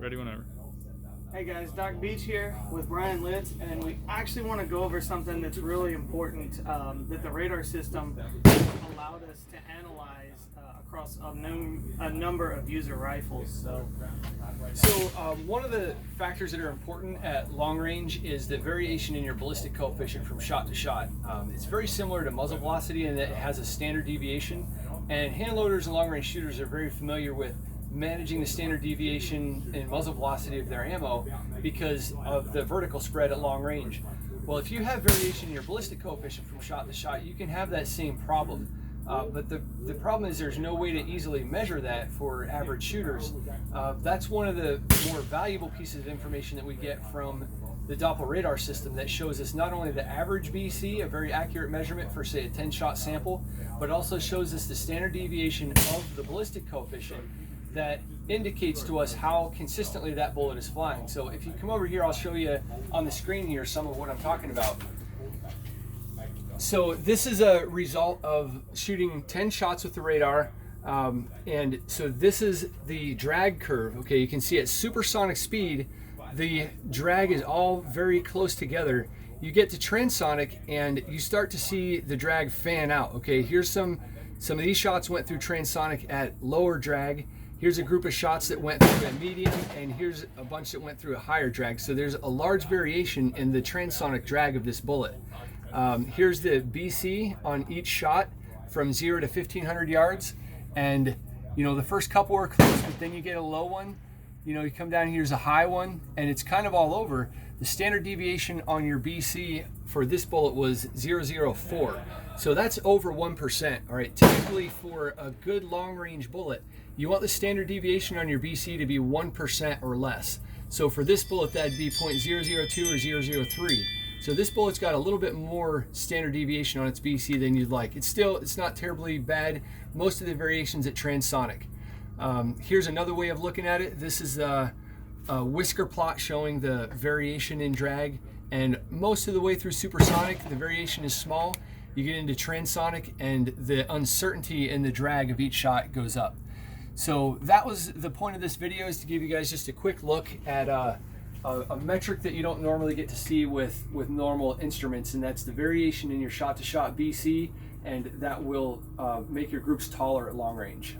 Ready whenever. Hey guys, Doc Beach here with Bryan LItz, and we actually want to go over something that's really important that the radar system allowed us to analyze across a number of user rifles. So one of the factors that are important at long range is the variation in your ballistic coefficient from shot to shot. It's very similar to muzzle velocity in that it has a standard deviation, and hand loaders and long range shooters are very familiar with managing the standard deviation and muzzle velocity of their ammo because of the vertical spread at long range. Well, if you have variation in your ballistic coefficient from shot to shot, you can have that same problem. But the problem is there's no way to easily measure that for average shooters. That's one of the more valuable pieces of information that we get from the Doppler radar system that shows us not only the average BC, a very accurate measurement for say a 10-shot sample, but also shows us the standard deviation of the ballistic coefficient that indicates to us how consistently that bullet is flying. So if you come over here, I'll show you on the screen here some of what I'm talking about. So this is a result of shooting 10 shots with the radar, and so this is the drag curve. Okay, you can see at supersonic speed the drag is all very close together. You get to transonic and you start to see the drag fan out. Okay, here's some of these shots went through transonic at lower drag. Here's a group of shots that went through a medium, and here's a bunch that went through a higher drag. So there's a large variation in the transonic drag of this bullet. Here's the BC on each shot from 0 to 1500 yards. And you know, the first couple are close, but then you get a low one. You know, you come down, here's a high one, and it's kind of all over. The standard deviation on your BC for this bullet was 0.004. So that's over 1%. All right, typically for a good long range bullet, you want the standard deviation on your BC to be 1% or less. So for this bullet, that'd be 0.002 or 0.003. So this bullet's got a little bit more standard deviation on its BC than you'd like. It's not terribly bad. Most of the variations at transonic. Here's another way of looking at it. This is a whisker plot showing the variation in drag, and most of the way through supersonic, the variation is small. You get into transonic and the uncertainty in the drag of each shot goes up. So that was the point of this video, is to give you guys just a quick look at a metric that you don't normally get to see with normal instruments, and that's the variation in your shot-to-shot BC, and that will make your groups taller at long range.